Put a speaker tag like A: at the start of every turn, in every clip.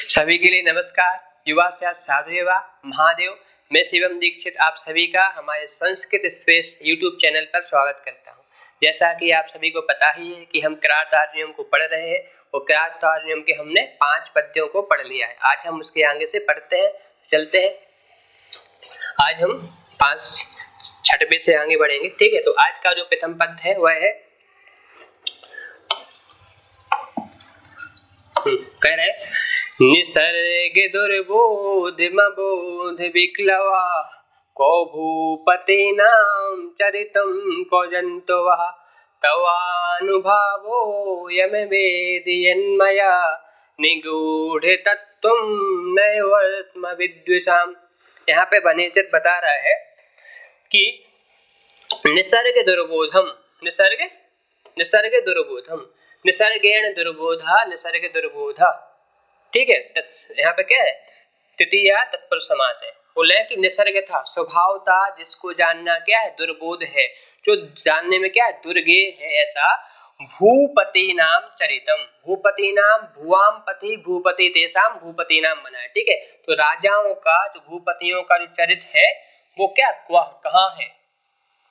A: सभी के लिए नमस्कार। युवा से साधुवा महादेव, मैं शिवम दीक्षित आप सभी का हमारे संस्कृत स्पेस यूट्यूब चैनल पर स्वागत करता हूं। जैसा कि आप सभी को पता ही है कि हम किरातार्जुनीयम नियम को पढ़ रहे हैं और किरातार्जुनीयम नियम के हमने 5 पद्यों को पढ़ लिया है। आज हम उसके आगे से पढ़ते हैं, चलते हैं। आज हम 5 छठवें से आगे बढ़ेंगे, ठीक है। तो आज का जो प्रथम पद है वह है, कह रहे हैं निसर्ग दुर्बोध मबोध विक्लवा को भूपति नाम चरितम को जंतुवा तवानुभावो यम वेदयन्मया निगूढ़ तत्त्वं नैवर्त्म विद्विषाम्। यहाँ पे वनेचर बता रहा है कि निसर्ग दुर्बोधम, निसर्ग दुर्बोधम, निसर्गेण दुर्बोधा, निसर्ग दुर्बोधा, ठीक है। यहाँ पे क्या है, तृतीया तत्पुरुष समास है। बोले कि निसर्ग था, स्वभाव था, जिसको जानना क्या है, दुर्बोध है, जो जानने में क्या है, दुर्गेय है। ऐसा भूपति नाम चरितम, भूपति नाम, भुवाम पति भूपति तेसाम भूपति नाम बना है, ठीक है। तो राजाओं का, जो भूपतियों का जो चरित्र है वो क्या कहाँ है,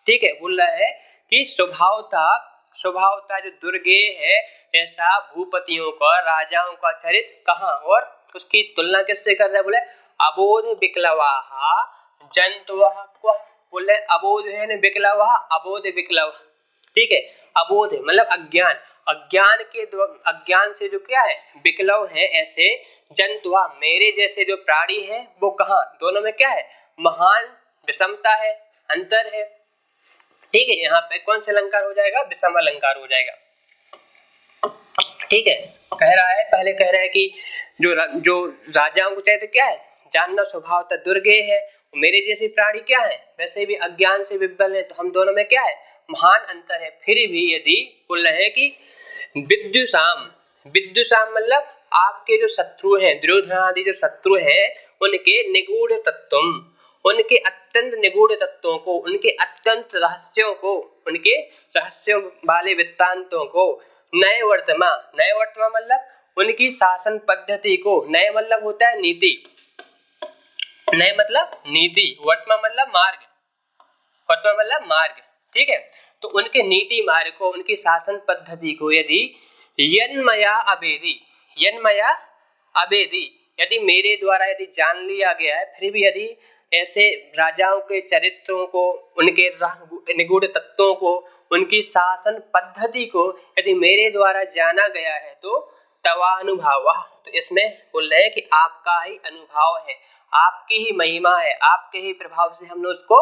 A: ठीक है। बोल रहा है कि स्वभाव था जो दुर्गेय है, ऐसा भूपतियों का, राजाओं का चरित्र कहाँ, और उसकी तुलना किससे कर रहा है, बोले अबोध विक्लवाहा जंतुवः, बोले अबोध है न विक्लवाहा, अबोध विक्लव, ठीक है। अबोध मतलब अज्ञान, अज्ञान से जो क्या है, विक्लव है, ऐसे जंतुवा मेरे जैसे जो प्राणी है वो कहाँ, दोनों में क्या है, महान विषमता है, अंतर है, ठीक है। यहाँ पे कौन सा अलंकार हो जाएगा, विषम अलंकार हो जाएगा, ठीक है। कह रहा है, पहले कह रहा है कि जो राजाओं को चाहिए क्या है, जानना स्वभाव था दुर्गेय है, मेरे जैसे प्राणी क्या है, वैसे भी अज्ञान से विब्बल है, तो हम दोनों में क्या है, महान अंतर है। फिर भी यदि बोल रहे हैं कि विद्युषाम, विद्युषाम मतलब आपके जो शत्रु हैं, दुर्योधन आदि जो शत्रु हैं, उनके निगूढ़ तत्वम, उनके अत्यंत निगूढ़ तत्वों को, उनके अत्यंत रहस्यों को, उनके रहस्यों वाले वृत्तांतों को, नए वर्तमा मतलब उनकी शासन पद्धति को, नए मतलब होता है नीति, नए मतलब नीति, वर्तमा मतलब मार्ग, ठीक है। तो उनके नीति मार्ग को, उनकी शासन पद्धति को यदि यन्मया अभेदी, यदि मेरे द्वारा यदि जान लिया गया है, फिर भी यदि ऐसे राजाओं के चरित्रों को, उनके निगूढ़ तत्वों को, उनकी शासन पद्धति को यदि मेरे द्वारा जाना गया है तो तवानुभाव, तो इसमें बोल रहे हैं कि आपका ही अनुभव है, आपकी ही महिमा है, आपके ही प्रभाव से हमने उसको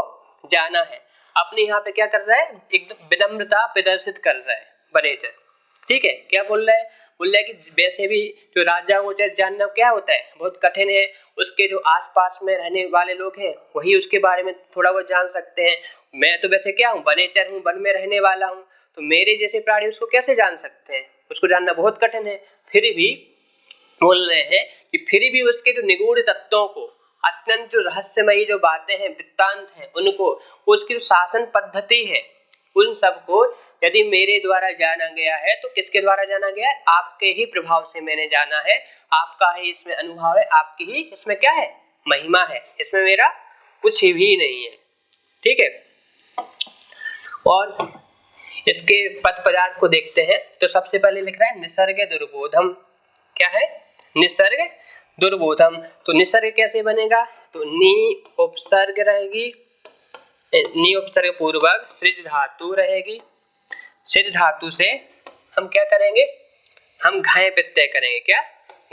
A: जाना है। अपने यहाँ पे क्या कर रहा है, एकदम विनम्रता प्रदर्शित कर रहा है वनेचर, ठीक है। क्या बोल रहा है, बोल रहा है कि वैसे भी जो राजा को जानना क्या होता है, बहुत कठिन है, उसके जो आसपास में रहने वाले लोग हैं वही उसके बारे में थोड़ा बहुत जान सकते हैं। मैं तो वैसे क्या हूँ, वनेचर हूँ, वन में रहने वाला हूँ, तो मेरे जैसे प्राणी उसको कैसे जान सकते हैं, उसको जानना बहुत कठिन है। फिर भी बोल रहे हैं कि फिर भी उसके जो निगूढ़ तत्वों को, अत्यंत जो रहस्यमयी जो बातें हैं, वृत्तांत हैं, उनको, उसकी जो शासन पद्धति है, उन सबको यदि मेरे द्वारा जाना गया है तो किसके द्वारा जाना गया है, आपके ही प्रभाव से मैंने जाना है, आपका ही इसमें अनुभव है, आपकी ही इसमें क्या है, महिमा है, इसमें मेरा कुछ भी नहीं है, ठीक है। और इसके पद पदार्थ को देखते हैं तो सबसे पहले लिख रहा है निसर्ग दुर्बोधम, क्या है, निसर्ग दुर्बोधम। तो निसर्ग कैसे बनेगा, तो नी उपसर्ग रहेगी, नी उपसर्ग पूर्वक सृज धातु रहेगी, सृज धातु से हम क्या करेंगे, हम घाय प्रत्यय करेंगे, क्या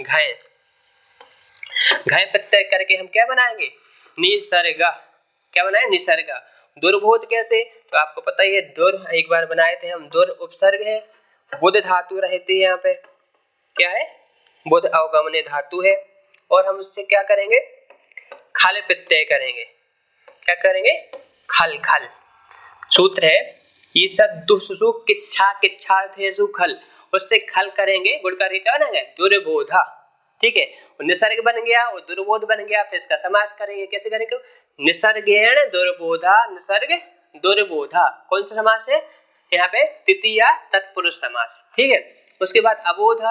A: घाय प्रत्यय करके हम क्या बनाएंगे, निसर्ग, क्या बनाए, निसर्ग। दुर्बोध कैसे, तो आपको पता ही है, दुर एक बार बनाए थे हम, दुर उपसर्ग है, बुध धातु रहती है, यहाँ पे क्या है, बुध अवगमने धातु है, और हम उससे क्या करेंगे, खल प्रत्यय करेंगे, क्या करेंगे, खल, सूत्र है ईसदुसु किच्छा किच्छार्थेषु खल, उससे खल करेंगे, गुण करके क्या बनेगा, दुर्बोधा, ठीक है। निसर्ग बन गया और दुर्बोध बन गया, फिर इसका समास करेंगे, कैसे करेंगे, निसर्गेण दुर्बोधा, निसर्ग दुर्बोधा, कौन सा समास है, यहाँ पे तृतीया तत्पुरुष समास, ठीक है। उसके बाद अबोध,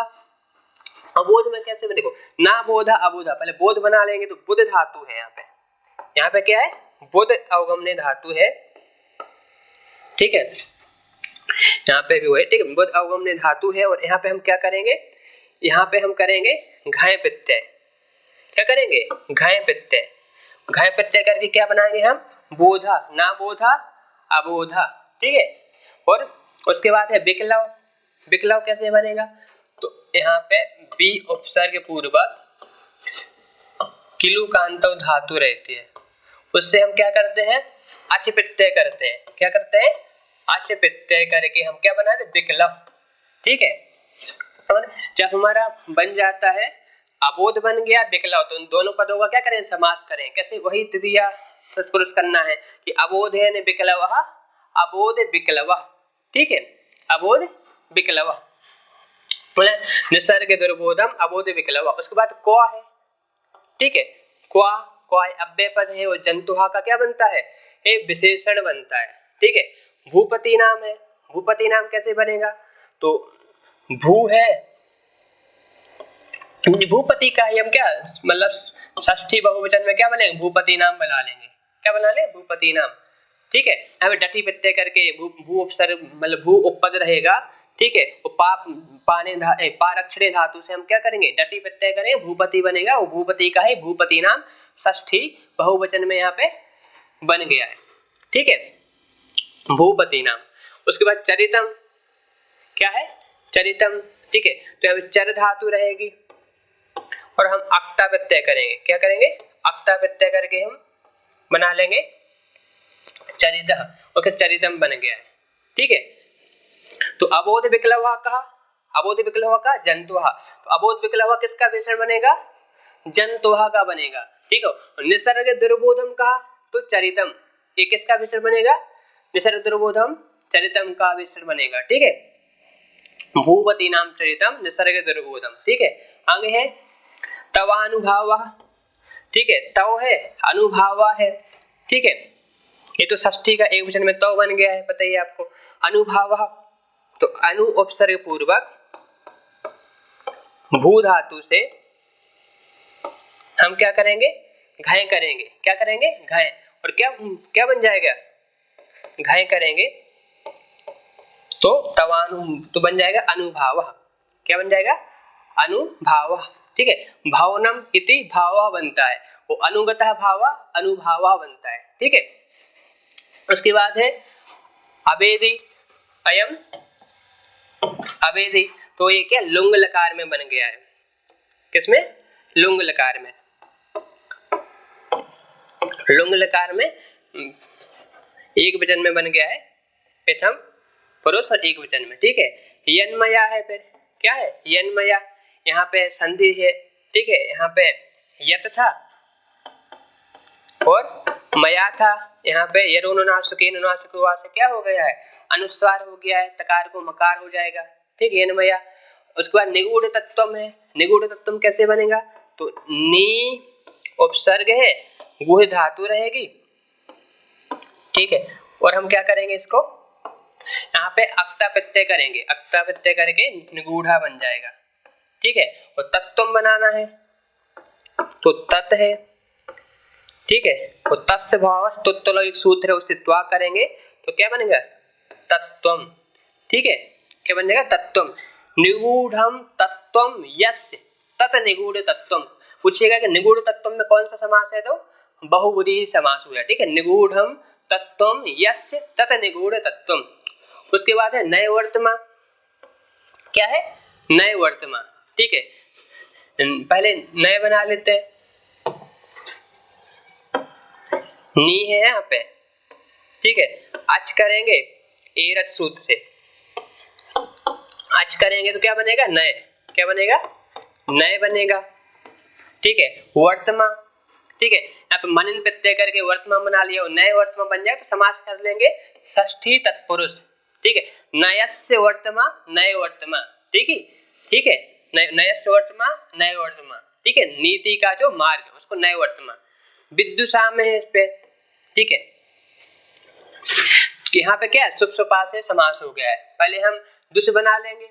A: अबोध में कैसे, देखो ना बोधा अबोधा, पहले बोध बना लेंगे तो बुध धातु है यहाँ पे क्या है, बुध अवगमने धातु है, ठीक है, यहाँ पे भी वो है, ठीक है, बुध अवगमने धातु है। और यहाँ पे हम क्या करेंगे, यहाँ पे हम करेंगे घाय प्रत्यय, क्या करेंगे, घाय प्रत्यय, घाय प्रत्यय करके क्या बनाएंगे हम, बोधा, ना बोधा अबोधा, ठीक है। और उसके बाद है विकलव, विकलव कैसे बनेगा, तो यहाँ पे बी उपसर्ग पूर्वक किलु कांतव धातु रहती है, उससे हम क्या करते हैं, अच प्रत्यय करते हैं, क्या करते हैं, अच प्रत्यय करके हम क्या बनाते हैं, विकलव, ठीक है। और जब हमारा बन जाता है अबोध बन गया विकलव, तो उन दोनों पदों का क्या करें, समास करें, कैसे, वही तृतीया तत्पुरुष करना है कि अबोध है विकलव, अबोध विकलव, ठीक है, अबोध विकलव, निसर्ग दुर्बोधम अबोध विकलव। उसके बाद क्वा है, ठीक है, क्वा, क्वा अव्यय पद है, वो जंतुहा का क्या बनता है, एक विशेषण बनता है, ठीक है। भूपति नाम है, भूपति नाम कैसे बनेगा, तो भू है, भूपति का ही हम क्या मतलब षष्ठी बहुवचन में क्या बनेगा, भूपति नाम बना लेंगे, क्या बना ले, भूपति नाम, ठीक है। यहाँ पे डटी प्रत्यय करके भू उपसर्ग मतलब भू उपपद रहेगा, ठीक है, वो पारक्षणे धातु से हम क्या करेंगे, डटी प्रत्यय करेंगे, भूपति बनेगा, वो भूपति का ही भूपति नाम षष्ठी बहुवचन में यहाँ पे बन गया है, ठीक है, भूपति नाम। उसके बाद चरितम, क्या है, चरितम, ठीक है, तो यहाँ पे चर धातु रहेगी और हम अक्ता प्रत्यय करेंगे, क्या करेंगे, अक्ता प्रत्यय करके हम बना लेंगे चरितः, ओके, चरितम बन गया है, ठीक है। तो अबोध विकलवा कहा, अबोध विकलवा का जंतुहा, तो अबोध विकलवा किसका विशेषण बनेगा, जंतुहा का बनेगा, ठीक है। निसर्ग दुर्बोधम कहा तो चरितम, ये किसका विशेषण बनेगा, निसर्ग दुर्बोधम चरितम का विशेषण बनेगा, ठीक है। भूपति नाम चरितम निसर्ग दुर्बोधम, ठीक है। आगे है तवानुभाव, ठीक है, तव है, अनुभाव है, ठीक है, ये तो षष्ठी का एक वचन में तव बन गया है, पता ही आपको। अनुभाव, तो अनु उपसर्ग पूर्वक भू धातु से हम क्या करेंगे, घाय करेंगे, क्या करेंगे, घाय, और क्या क्या बन जाएगा, घाय करेंगे तो तवानु, तो बन जाएगा अनुभाव, क्या बन जाएगा, अनुभाव, ठीक है। भावनम इति भाव बनता है, वो अनुगतः भाव अनुभाव बनता है, ठीक है। उसके बाद है अवेदी, अयम अवेदी, तो ये क्या लुंग लकार में बन गया है, किसमें, लुंग लकार में, लुंग लकार में एक वचन में बन गया है, प्रथम पुरुष और एक वचन में, ठीक है। यन्मया है, फिर क्या है, यन्मया, यहाँ पे संधि है, ठीक है, यहाँ पे यत था और मया था, यहाँ पे यरोनुनासिकुवा से क्या हो गया है, अनुस्वार हो गया है, तकार को मकार हो जाएगा, ठीक है, यन्मया। उसके बाद निगूढ़ तत्वम है, निगूढ़ तत्वम कैसे बनेगा, तो नी उपसर्ग है, गुह धातु रहेगी, ठीक है, और हम क्या करेंगे, इसको यहाँ पे अक्ता प्रत्यय करेंगे, अक्ता प्रत्यय करके निगूढ़ा बन जाएगा, ठीक है। और तत्वम बनाना है तो तत् है, ठीक है, और तस्य भाव तुत्तल एक सूत्र है, उससे त्वा करेंगे तो क्या बनेगा, तत्वम, ठीक है, क्या बन जाएगा, तत्वम। निगूढ़म तत्वम यस्य तत् निगूढ़ तत्वम, पूछिएगा कि निगूढ़ तत्वम में कौन सा समास है, तो बहुब्रीहि समास हुआ, ठीक है, निगूढ़म तत्वम यस्य तत् निगूढ़ तत्वम। उसके बाद है नए वर्तमान, क्या है, नए वर्तमान, ठीक है, पहले नए बना लेते हैं, नी है यहाँ पे, ठीक है, अच करेंगे एरच सूत्र से, अच करेंगे तो क्या बनेगा, नए, क्या बनेगा, नए बनेगा, ठीक है। वर्तमान, ठीक है, यहाँ पे मनन प्रत्यय करके वर्तमान बना लिया और नए वर्तमान बन जाए तो समास कर लेंगे षष्ठी तत्पुरुष, ठीक है, नयस्य वर्तमान नए वर्तमान, ठीक है, ठीक है, नयस्य वर्तमान नए वर्तमान, ठीक है, नीति का जो मार्ग है उसको नए वर्तमान। विद्युषा में है इस पे, ठीक है, यहाँ पे क्या है, शुभ सुपा से समास हो गया है, पहले हम दुष बना लेंगे,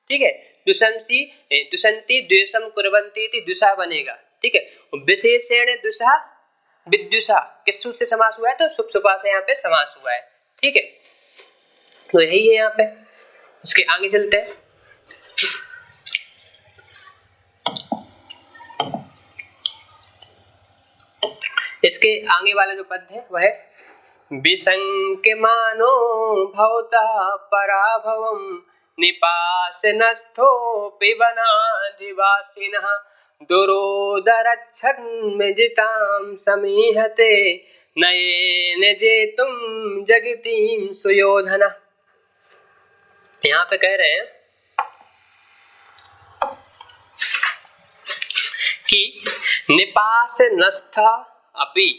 A: ठीक है, दुशंसी दुशंति द्वेषम कुर्वन्ति इति दुषा बनेगा। ठीक है, विशेषण दुषा विद्युषा किस सूत्र से समास हुआ है? तो शुभ शुभा से यहाँ पे समास हुआ है। ठीक है, तो यही है यहाँ पे। इसके आगे चलते हैं। इसके आगे वाला जो पद है वह है विसंख्यमानो भवतः पराभवं निपासनस्थोऽपि वनाधिवासिनः दुरोदरच्छन्मिजितां समीहते नयेन जेतुं जगतीं सुयोधनः। यहाँ पे कह रहे हैं कि निपासनस्थ अपि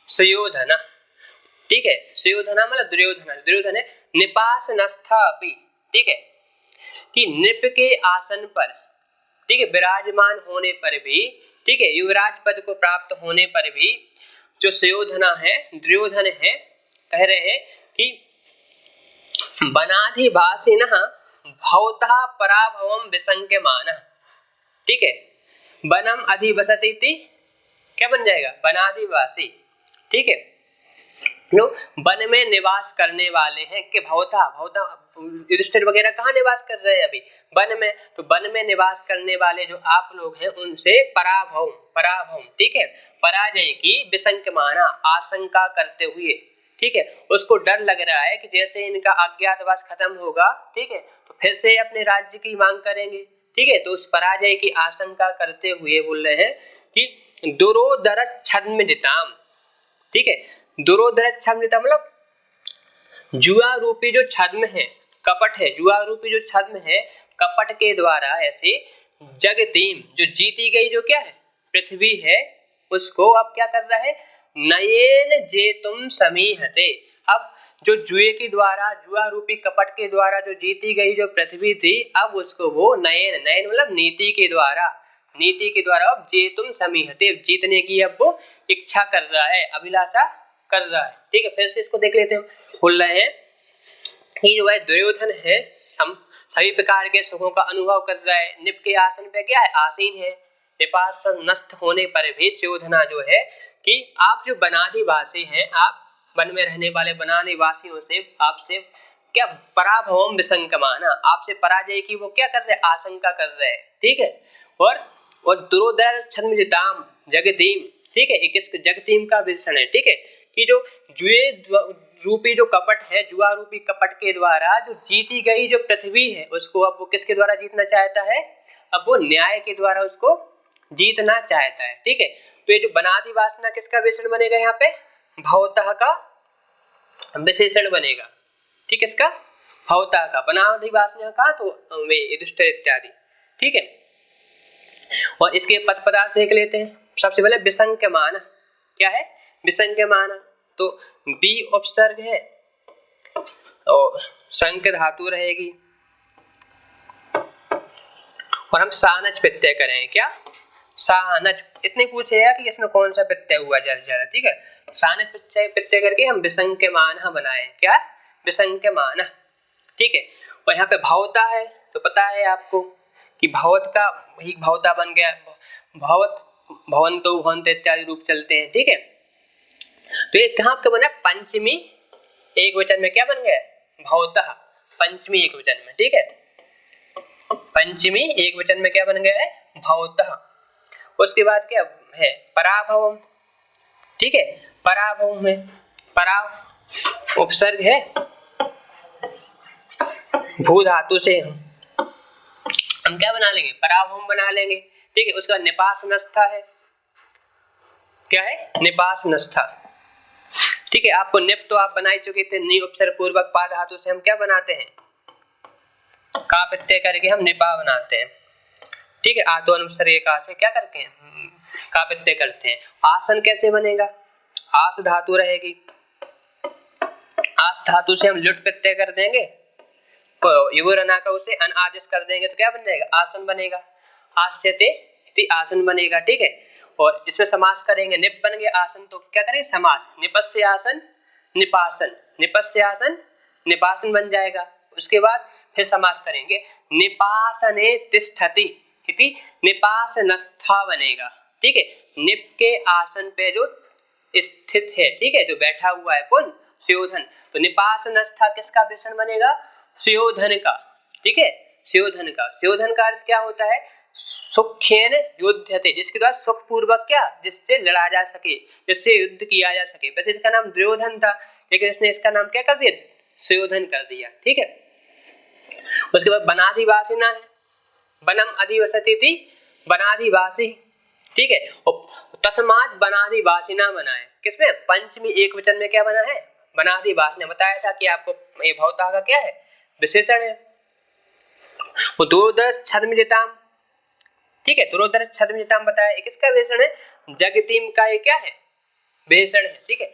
A: सुयोधन। ठीक है, सुयोधन मतलब दुर्योधन, दुर्योधन है निपासनस्थ अपि। ठीक है, कि नृप के आसन पर, ठीक है, विराजमान होने पर भी, ठीक है, युवराज पद को प्राप्त होने पर भी जो सुयोधना है, दुर्योधन है, कह रहे हैं कि वनाधिवासिनः भवतः पराभवं विसंख्यमानः। ठीक है, वनम अधिवसति इति क्या बन जाएगा? वनाधिवासी। ठीक है, नो वन में निवास करने वाले हैं कि भवता युधिष्ठिर वगैरह कहाँ निवास कर रहे हैं? अभी वन में। तो वन में निवास करने वाले जो आप लोग हैं उनसे पराभव, ठीक है, पराजय की विसंख्यमाना आशंका करते हुए, ठीक है, उसको डर लग रहा है कि जैसे इनका अज्ञातवास खत्म होगा, ठीक है, तो फिर से अपने राज्य की मांग करेंगे। ठीक है, तो उस पराजय की आशंका करते हुए बोल रहे हैं कि दुरोदरच्छद्मजिताम। ठीक है, दुरोदरच्छद्मजिताम मतलब जुआ रूपी जो छद्म है, कपट है, जुआ रूपी जो छद्म है, कपट के द्वारा ऐसे जगतीम जो जीती गई जो क्या है? पृथ्वी है, उसको अब क्या कर रहा है? नयेन जेतुम समीहते। अब जो जुए के द्वारा, जुआ रूपी कपट के द्वारा जो जीती गई जो पृथ्वी थी, अब उसको वो नयन मतलब नीति के द्वारा अब जेतुम समीहते, जीतने की अब वो इच्छा कर रहा है, अभिलाषा कर रहा है। ठीक है, फिर से इसको देख लेते हैं। बोल रहे हैं कि जो है दुर्योधन है सभी प्रकार के सुखों का अनुभव कर रहा है, निप के आसन पे क्या है? आसीन है। निपासन नष्ट होने पर भी सुयोधना जो है कि आप जो वनाधिवासी हैं, आप वन में रहने वाले वनाधिवासियों से आपसे क्या पराभवम विसंकमाना, आपसे पराजय की वो क्या कर रहे हैं? आशंका कर रहे हैं। ठीक है, और दुरोदर छद्मजिताम जगतीम। ठीक है, एक जगतीम का विशेषण है। ठीक है, कि जो जुए रूपी जो कपट है, जुआ रूपी कपट के द्वारा जो जीती गई जो पृथ्वी है, उसको अब वो किसके द्वारा जीतना चाहता है? अब वो न्याय के द्वारा उसको जीतना चाहता है। ठीक है, तो ये जो वनाधिवासना किसका विशेषण बनेगा? यहाँ पे भवतः का विशेषण बनेगा। ठीक है, इसका भवतः का, वनाधिवासना का तो वे युधिष्ठिर इत्यादि। ठीक है, और इसके पद पदार्थ देख लेते हैं। सबसे पहले विसंख्यमान क्या है? विसंख्यमान तो बी उपसर्ग है और संख्य धातु रहेगी और हम सानच प्रत्यय करेंगे। क्या? सानच। इतने पूछे है कि इसमें कौन सा प्रत्यय हुआ ज्यादा। ठीक है, सानच प्रत्यय करके हम विसंख्यमान बनाए। क्या? विसंख्यमान। ठीक है, और यहाँ पे भवता है तो पता है आपको कि भवत का ही भवता बन गया। भवत, भवंतो, भवंत इत्यादि रूप चलते हैं। ठीक है, तो ये कहाँ का बना? पंचमी एक वचन में क्या बन गया? भवतः। पंचमी एक वचन में। ठीक है, पंचमी एक वचन में क्या बन गया है? भवतः। उसके बाद क्या है? पराभवम। ठीक है, पराभव में पराव उपसर्ग है, भू धातु से हम क्या बना लेंगे? पराभवम बना लेंगे। ठीक है, उसका निपासनस्था है। क्या है? निपासनस्था। ठीक है, आपको निप तो आप बना ही चुके थे। नि उपसर्ग पूर्वक पा धातु से हम क्या बनाते हैं? का प्रत्यय करके हम निपा बनाते हैं। ठीक है, आतो अनुपसर्ग का से क्या करते हैं? का प्रत्यय करते हैं। आसन कैसे बनेगा? आस धातु रहेगी। आस धातु से हम लुट प्रत्यय कर देंगे, तो युवरना का उसे अन आदेश कर देंगे तो क्या बन जाएगा? आसन बनेगा। आस्यते इति आसन बनेगा। ठीक है, और इसमें समास करेंगे। निप बन गया आसन, तो क्या करेंगे? समास। निपस्य आसन निपासन, निपस्य आसन निपासन बन जाएगा। उसके बाद फिर समास करेंगे, निपासने तिष्ठति इति निपासनस्था बनेगा। ठीक है, निप के आसन पे जो स्थित है, ठीक है, जो बैठा हुआ है कौन, सुयोधन, तो निपासनस्था किसका विशेषण बनेगा, सुयोधन का। ठीक है, सुयोधन का। सुयोधन का अर्थ क्या होता है, सुखेन युध्यते, जिसके द्वारा सुख पूर्वक क्या, जिससे लड़ा जा सके, जिससे युद्ध किया जा सके। वैसे इसका नाम दुर्योधन था, लेकिन इसने इसका नाम क्या कर दिया, सुयोधन कर दिया। ठीक है, उसके बाद वनाधिवासिना है, वनम अधिवसति थी वनाधिवासी। ठीक है, और तस्मात् वनाधिवासिना बना है, किसमें, पंचमी एक वचन में क्या बना है, वनाधिवासिना। बताया था कि आपको ये भवता का क्या है, विशेषण है। वो दुरोधर छद्मजिताम, ठीक है, दुरोधर छद्मजिताम बताया, किसका विशेषण है, जगतीम का ये क्या है, विशेषण है। ठीक है,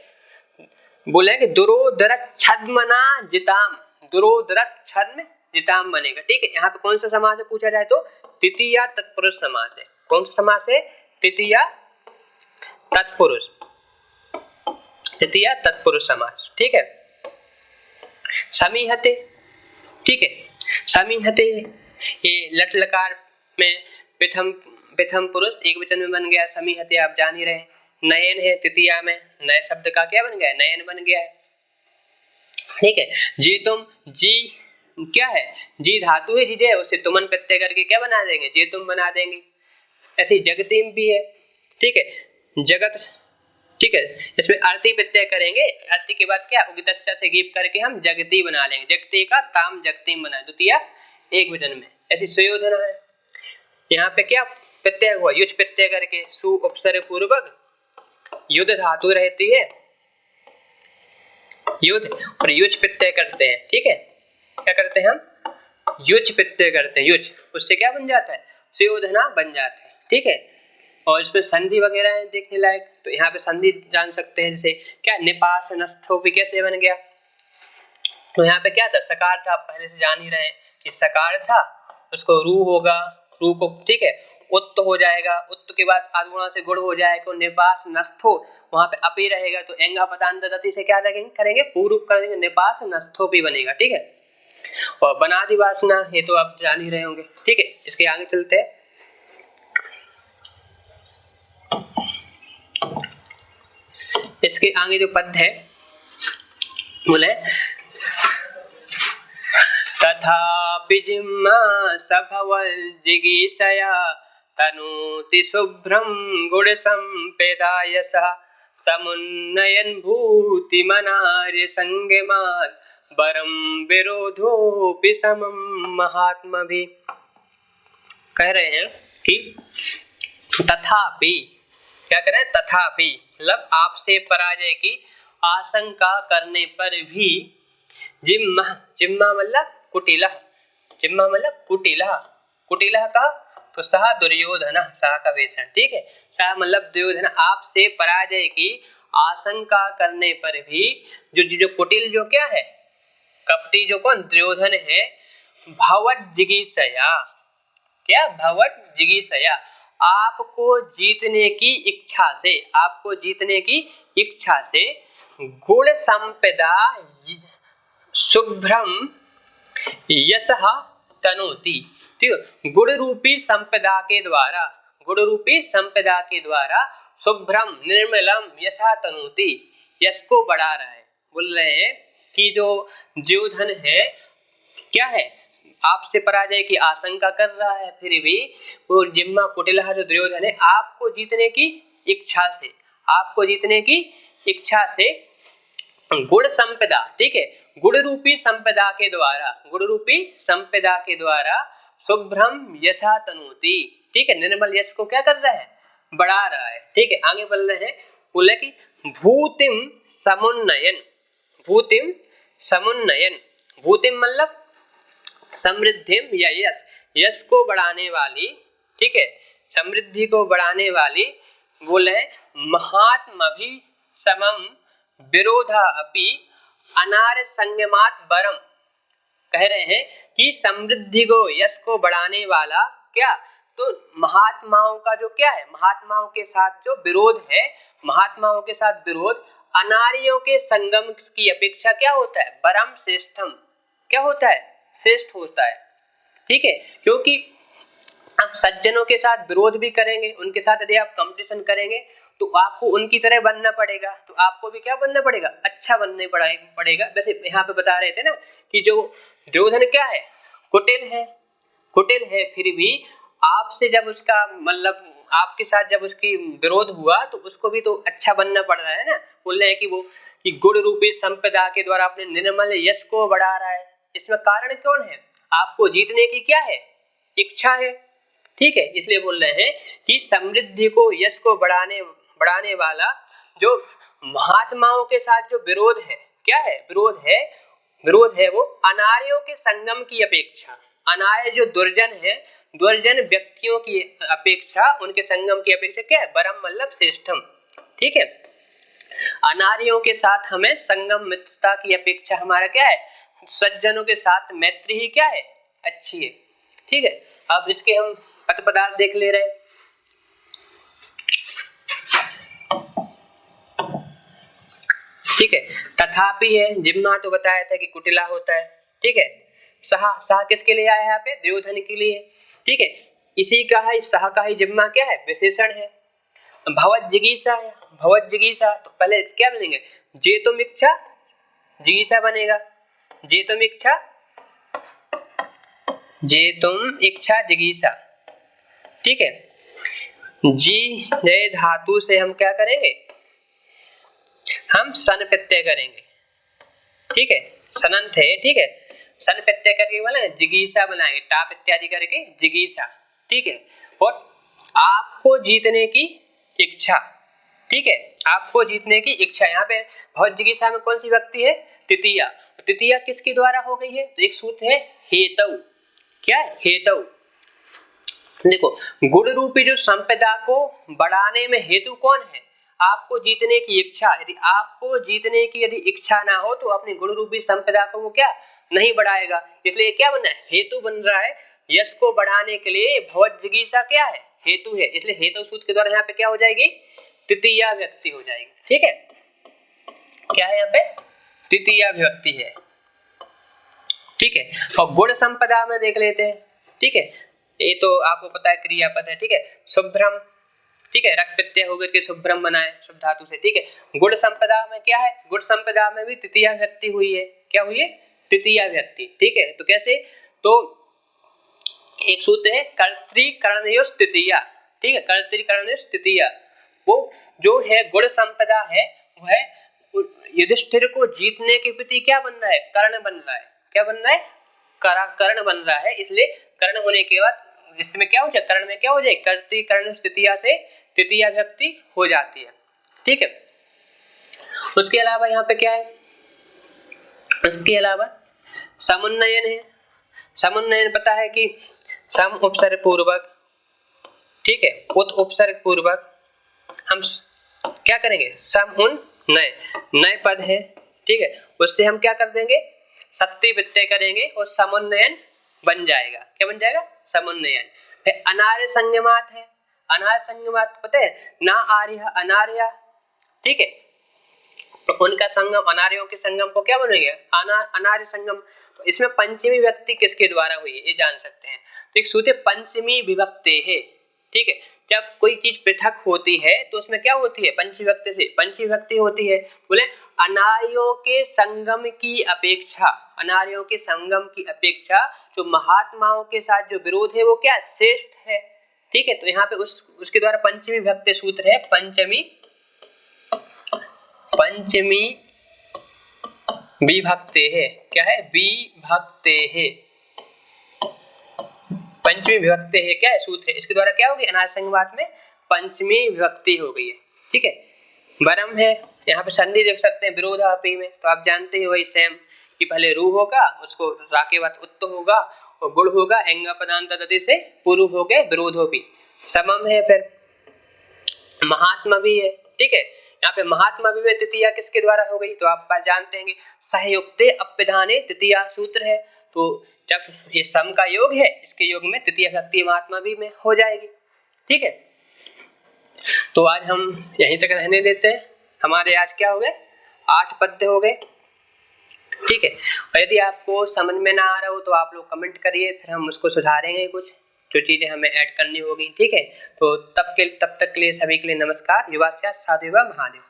A: बोले कि दुरोधर छद्मना जिताम, दुरोधर छद्म जिताम बनेगा। ठीक है, यहाँ पे कौन सा समास है पूछा जाए तो तृतीया तत्पुरुष समास है। कौन सा समास है, तृतीया तत्पुरुष, तृतीया तत्पुरुष समास। ठीक है, समीहते, ठीक है, समीहते ये लट लकार में प्रथम पुरुष एक वचन में बन गया, समीहते आप जान ही रहे। नयन है तृतीया में, नए शब्द का क्या बन गया, नयन बन गया है। ठीक है, जी तुम, जी क्या है, जी धातु है, जीजे उसे तुमन प्रत्यय करके क्या बना देंगे, जी तुम बना देंगे। ऐसे जगतीम भी है। ठीक है, जगत, ठीक है, इसमें अर्ति प्रत्यय करेंगे, अर्ति के बाद क्या उगितस्य से गीप करके हम जगती बना लेंगे, जगती का ताम जगतीम बना, द्वितीय एक वचन में। ऐसी सुयोधन है, यहाँ पे क्या प्रत्यय हुआ, युज प्रत्यय करके, सु उपसर्ग पूर्वक युद्ध धातु रहती है, युद्ध और युज प्रत्यय करते हैं। ठीक है, क्या करते हैं हम, युज प्रत्यय करते हैं, युज, उससे क्या बन जाता है, सुयोधना बन जाता है। ठीक है, और इसमें संधि वगैरह है देखने लायक, तो यहाँ पे संधि जान सकते हैं, जैसे क्या निपासनस्थो भी कैसे बन गया, तो यहाँ पे क्या था, सकार था, आप पहले से जान ही रहे हैं कि सकार था, उसको रू होगा, रू को, ठीक है, उत्त हो जाएगा, उत्त के बाद आगुणा से गुण हो जाएगा, निपास नस्थो वहां पे अपी रहेगा, तो एंगा पदांत दति से क्या करेंगे, पूर्व कर देंगे, निपास नस्थो भी बनेगा। ठीक है, और वनाधिवासना ये तो आप जान ही रहे होंगे। ठीक है, इसके आगे चलते हैं, इसके आगे जो पद है बोले, तथापि जिह्मा सभवल जिगीषया तनोति शुभ्रं गुण संपेदायसः समुन्नयन भूति मनार्य संगमात् वरम विरोधोपि समम महात्मा भी। कह रहे हैं कि तथापि, क्या कह रहे हैं, तथापि मतलब आपसे पराजय की आशंका करने पर भी, जिम्मा, जिम्मा मतलब कुटिला, जिम्मा मतलब कुटिला, कुटिला का तो सह दुर्योधन, सह का वेषण। ठीक है, सह मतलब दुर्योधन, आपसे पराजय की आशंका करने पर भी, जो कुटिल जो क्या है, कपटी जो कौन, दुर्योधन है, भवत जिगीषया, क्या भवत जिगीषया, आपको जीतने की इच्छा से, आपको जीतने की इच्छा से, गुण संपदा शुभ्रम यशः तनोति, ठीक है, गुण रूपी संपदा के द्वारा, गुण रूपी संपदा के द्वारा शुभ्रम निर्मलम यशः तनोति, यश को बढ़ा रहा है। बोल रहे हैं कि जो दुर्योधन है क्या है, आपसे पराजय की आशंका कर रहा है, फिर भी वो जिम्मा कुटिला जो दुर्योधन है, आपको जीतने की इच्छा से, आपको जीतने की इच्छा से गुण संपदा, ठीक है, गुण रूपी संपदा के द्वारा, गुण रूपी संपदा के द्वारा शुभ्रम यशा तनोति, ठीक है, निर्मल यश को क्या कर रहा है, बढ़ा रहा है। ठीक है, आगे बोल रहे हैं, बोले कि भूतिम समुन्नयन, भूतिम समुन्नयन, भूतिम मतलब समृद्धिम या यश, यश को बढ़ाने वाली, ठीक है, समृद्धि को बढ़ाने वाली, बोले महात्मा भी समम विरोधा अपि अनार्य संयमात वरम, कह रहे हैं कि समृद्धि को, यश को बढ़ाने वाला क्या, तो महात्माओं का जो क्या है, महात्माओं के साथ जो विरोध है, महात्माओं के साथ विरोध अनार्यों के संगम की अपेक्षा क्या होता है, परम श्रेष्ठम, क्या होता है, श्रेष्ठ होता है। ठीक है, क्योंकि आप सज्जनों के साथ विरोध भी करेंगे, उनके साथ यदि आप कंपटीशन करेंगे तो आपको उनकी तरह बनना पड़ेगा, तो आपको भी क्या बनना पड़ेगा, अच्छा बनने पड़ेगा। वैसे यहाँ पे बता रहे थे ना कि जो दुर्योधन क्या है, कुटिल है, फिर भी आपसे जब उसका मतलब आपके साथ जब उसकी विरोध हुआ तो उसको भी तो अच्छा बनना पड़ रहा है ना। बोल रहे हैं कि वो कि गुण रूपी संपदा के द्वारा अपने निर्मल यश को बढ़ा रहा है। इसमें कारण कौन है, आपको जीतने की क्या है, इच्छा है। ठीक है, इसलिए बोल रहे हैं कि समृद्धि को, यश को बढ़ाने वाला जो महात्माओं के साथ जो विरोध है, क्या है, विरोध है वो अनार्यों के संगम की अपेक्षा, अनार्य जो दुर्जन व्यक्तियों की अपेक्षा, उनके संगम की अपेक्षा क्या है, बरम मतलब श्रेष्ठम। ठीक है, अनार्यों के साथ हमें संगम मित्रता की अपेक्षा हमारा क्या है, सज्जनों के साथ मैत्री ही क्या है, अच्छी है। ठीक है, अब इसके हम पद पदार्थ देख ले रहे हैं। ठीक है, तथापि है, जिम्मा तो बताया था कि कुटिला होता है। ठीक है, सहा किसके लिए आया है यहाँ पे, दुर्योधन के लिए। ठीक है, इसी का है, सह का ही जिम्मा क्या है, विशेषण है। भवत जिगीषा, तो पहले क्या बनेंगे, जेतुम इच्छा, जिगीषा बनेगा, जेतुम इच्छा जिगीषा। ठीक है, जी जय धातु से हम क्या करेंगे, हम सन प्रत्यय करेंगे। ठीक है, सनंत है। ठीक है, सन प्रत्यय करके बोले जिगीषा बनाएंगे, टाप इत्यादि करके जिगीषा। ठीक है, और आपको जीतने की इच्छा। ठीक है, आपको जीतने की इच्छा, यहाँ पे बहुत जिगीषा में कौन सी व्यक्ति है, तृतीया। तृतीया किसके द्वारा हो गई है, तो एक सूत्र है हेतु। क्या है, हेतु। देखो, गुण रूपी जो संपदा को बढ़ाने में हेतु कौन है, आपको जीतने की इच्छा। यदि आपको जीतने की यदि इच्छा ना हो तो अपनी गुण रूपी संपदा को वो क्या नहीं बढ़ाएगा, इसलिए क्या बना है, हेतु बन रहा है। यश को बढ़ाने के लिए भवत जिगीषा क्या है, हेतु है, इसलिए हेतु सूत्र के द्वारा यहाँ पे क्या हो जाएगी, तृतीया व्यक्ति हो जाएगी। ठीक है, क्या है यहाँ पे, तृतीया विभक्ति है। ठीक है, और गुण संपदा में देख लेते हैं। ठीक है, ये तो आपको पता है क्रियापद है। ठीक है, शुभ्रम। ठीक है, रक्त प्रत्यय होकर के शुभ्रम बनाए शुभ धातु से। ठीक है, गुण संपदा में क्या है, गुण संपदा में भी तृतीया व्यक्ति हुई है, क्या हुई है, तृतीया व्यक्ति। ठीक है, तो कैसे, तो एक सूत्र है कर्तृकरणयोः तृतीया। ठीक है, कर्तृकरणयोः तृतीया, वो जो है गुण संपदा है, वह युधिष्ठिर को जीतने के प्रति क्या बन रहा है, कर्ण बन रहा है। क्या बन रहा है, कर्ण बन रहा है। इसलिए कर्ण होने के बाद इसमें क्या हो जाए, कर्ण में क्या हो जाए, कर्तृकरण तृतीया से तृतीया व्यक्ति हो जाती है। ठीक है, उसके अलावा यहाँ पे क्या है, उसके अलावा समुन्नयन है। समुन्नयन पता है कि सम उपसर्ग पूर्वक, ठीक है, उत उपसर्ग पूर्वक हम क्या करेंगे, सम उन नए पद है। ठीक है, उससे हम क्या कर देंगे, सत्य प्रत्यय करेंगे और समुन्नयन बन जाएगा। क्या बन जाएगा, समुन्नयन। फिर अनार्य संयमात है। अनार्य संयमात पता है, ना आर्य अनार्य। ठीक है, तो उनका संगम, अनार्यों के संगम को क्या बनेगा, अनार्य संगम। तो इसमें पंचमी व्यक्ति किसके द्वारा हुई है ये जान सकते हैं। तो एक सूत्र पंचमी विभक्ति है। ठीक है, जब कोई चीज पृथक होती है तो उसमें क्या होती है, पंचमी विभक्ति से पंचमी विभक्ति होती है। बोले अनार्यों के संगम की अपेक्षा, अनार्यों के संगम की अपेक्षा जो महात्माओं के साथ जो विरोध है वो क्या श्रेष्ठ है। ठीक है, तो यहाँ पे उसके द्वारा पंचमी विभक्ति सूत्र है पंचमी विभक्ति है। क्या है, विभक्ति है, पंचमी विभक्ति है। क्या है, सूत्र है, इसके द्वारा क्या होगी, अनार्य संघवात में पंचमी विभक्ति हो गई है। ठीक है, वरम है, यहाँ पे संधि देख सकते हैं विरोधापी में, तो आप जानते हैं वही सेम कि पहले रू होगा, उसको रा के बाद उत्त होगा और गुण होगा, एंगा पदांत दति से पूर्व हो गए विरोधोपी। समम है, फिर महात्मा भी है। ठीक है, यहाँ पे महात्मा भी में तृतीया किसके द्वारा हो गई, तो आप जानते हैं सहयुक्ते अप्यधाने तृतीया सूत्र है। तो जब ये सम का योग है, इसके योग में तृतीया विभक्ति महात्मा भी में हो जाएगी। ठीक है, तो आज हम यहीं तक रहने देते हैं। हमारे आज क्या हो गए, 8 पद्य हो गए। ठीक है, और यदि आपको समझ में ना आ रहा हो तो आप लोग कमेंट करिए, फिर हम उसको सुधारेंगे, कुछ जो चीज़ें हमें ऐड करनी होगी। ठीक है, तो तब तक के लिए सभी के लिए नमस्कार। युवा साधु युवा महादेव।